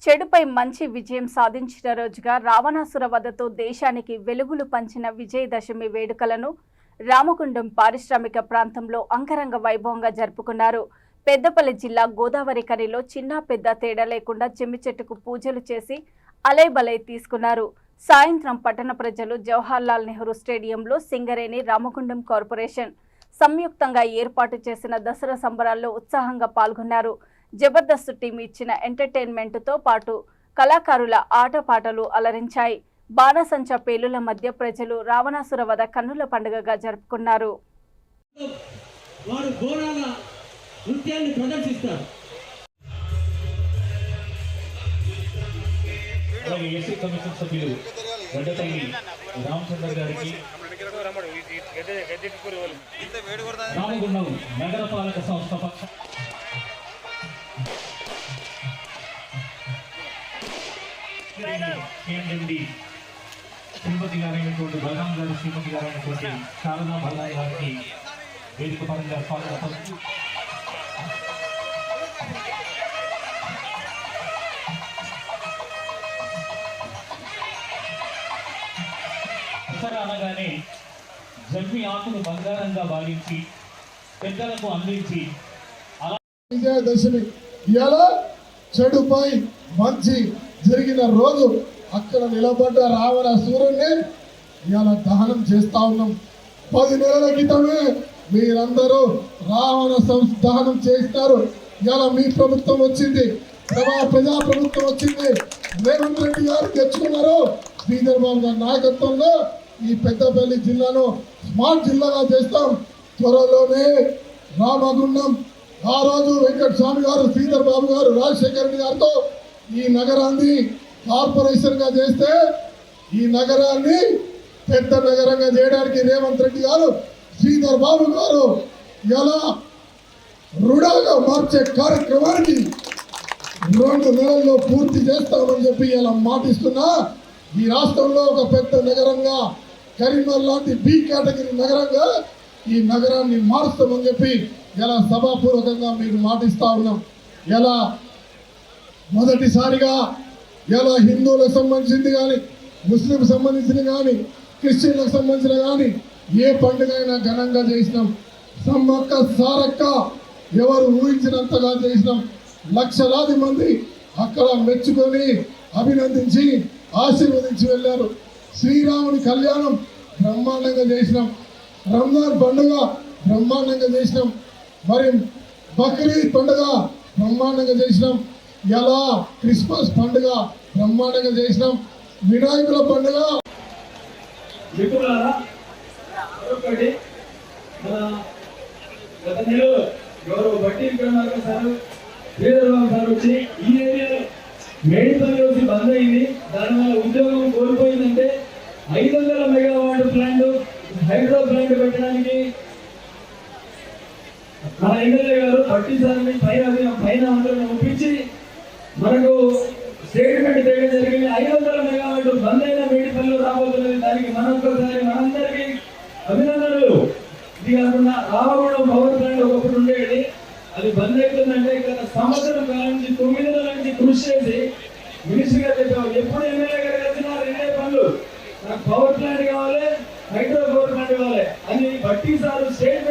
చెడుపై మంచి విజయం సాధించిన రోజుగా రావణాసుర వధతో దేశానికి వెలుగులు పంచిన విజయదశమి వేడుకలను రామగుండం పారిశ్రామిక ప్రాంతంలో అంగరంగ వైభవంగా జరుపుకున్నారు. పెద్దపల్లి జిల్లా గోదావరి కనిలో చిన్న పెద్ద తేడా లేకుండా జమ్మి చెట్టుకు పూజలు చేసి అలైబలై తీసుకున్నారు. సాయంత్రం పట్టణ ప్రజలు జవహర్లాల్ నెహ్రూ స్టేడియంలో సింగరేణి రామగుండం కార్పొరేషన్ సంయుక్తంగా ఏర్పాటు చేసిన దసరా సంబరాల్లో ఉత్సాహంగా పాల్గొన్నారు. జబర్దస్త్ టీం ఇచ్చిన ఎంటర్టైన్మెంట్ తో పాటు కళాకారుల ఆటపాటలు అలరించాయి. బాణసంచ పేలుల మధ్య ప్రజలు రావణాసుర వధ కన్నుల పండుగగా జరుపుకున్నారు. రామగుండం నగరపాలక సంస్థ శ్రీమతి గారైనటువంటి బలరాం గారి శ్రీమతి గారైనటువంటి శారదా బల్లాయి గారికి వేదిక పరంగా స్వాగతం. దసరా అనగానే జమ్మి ఆకును బంగారంగా భావించి పెద్దలకు అందించి విజయదశమి ఇవాళ చెడుపై మంచి జరిగిన రోజు అక్కడ నిలబడ్డ రావణాసురుణ్ణి ఇవాళ దహనం చేస్తా ఉన్నాం. 10 నెలల క్రితమే మీరందరూ రావణ దహనం చేస్తారు. ఇవాళ మీ ప్రభుత్వం వచ్చింది, ప్రజా ప్రభుత్వం వచ్చింది. రేవంత్ రెడ్డి గారు తెచ్చుకున్నారు. శ్రీధర్ బాబు గారి నాయకత్వంలో ఈ పెద్దపల్లి జిల్లాను స్మార్ట్ జిల్లాగా చేస్తాం. త్వరలోనే రామగుండం ఆ రోజు వెంకటస్వామి గారు, శ్రీధర్ బాబు గారు, రాజశేఖర రెడ్డి గారితో ఈ నగరాన్ని కార్పొరేషన్ గా చేస్తే ఈ నగరాన్ని పెద్ద నగరంగా చేయడానికి రేవంత్ రెడ్డి గారు, శ్రీధర్ బాబు గారు ఎలా రుణాగా మార్చే కార్యక్రమానికి 2 నెలల్లో పూర్తి చేస్తామని చెప్పి ఇలా మాటిస్తున్నా. ఈ రాష్ట్రంలో ఒక పెద్ద నగరంగా కరీంనగర్ లాంటి బి కేటగిరీ నగరంగా ఈ నగరాన్ని మారుస్తామని చెప్పి ఇలా సభాపూర్వకంగా మీకు మాటిస్తా ఉన్నాం. ఎలా మొదటిసారిగా ఎలా హిందువులకు సంబంధించింది కానీ, ముస్లిం సంబంధించిన కానీ, క్రిస్టియన్లకు సంబంధించిన కానీ ఏ పండుగ అయినా ఘనంగా చేసినాం. సమ్మక్క సారక్క ఎవరు ఊహించినంతగా చేసినాం. లక్షలాది మంది అక్కడ మెచ్చుకొని అభినందించి ఆశీర్వదించి వెళ్ళారు. శ్రీరాముని కళ్యాణం బ్రహ్మాండంగా చేసినాం. రంజాన్ పండుగ బ్రహ్మాండంగా చేసినాం. మరి బక్రీద్ పండుగ బ్రహ్మాండంగా చేసినాం. ఎలా క్రిస్మస్ పండుగ బ్రహ్మాండంగా చేసినాం. వినాయకుల పండుగ గత నెలలో గౌరవ బట్టి విక్రమార్క సార్, శ్రీధర్బాబు సార్ వచ్చి ఈ ఏరియాలో మేడిపల్లి వచ్చి బంద్ అయింది. దానివల్ల ఉద్యోగం కోల్పోయిందంటే 500 మెగావాట్ ప్లాంట్ హైడ్రో ప్లాంట్ పెట్టడానికి మన ఎమ్మెల్యే గారు బట్టి సార్ని పైన అందరిని ఒప్పించి మనకు స్టేట్మెంట్ చేయడం జరిగింది. 500 మెగావాట్ బంద్ అయిన మేడిపల్లిలో రాబోతున్నది. దానికి మనందరికీ అభినందనలు. ఇది కాకుండా రామగుండం పవర్ ప్లాంట్ ఒకప్పుడు ఉండేది, అది బంద్ అవుతుందంటే గత సంవత్సరం కాలం నుంచి 9 నెలల నుంచి కృషి చేసి మినిస్టర్ గారు చెప్పాము, ఎప్పుడు ఎమ్మెల్యే గారు కలిసినా 2 పనులు, నాకు పవర్ ప్లాంట్ కావాలి, హైడ్రో పవర్ ప్లాంట్ కావాలి అని బట్టి సార్ స్టేట్మెంట్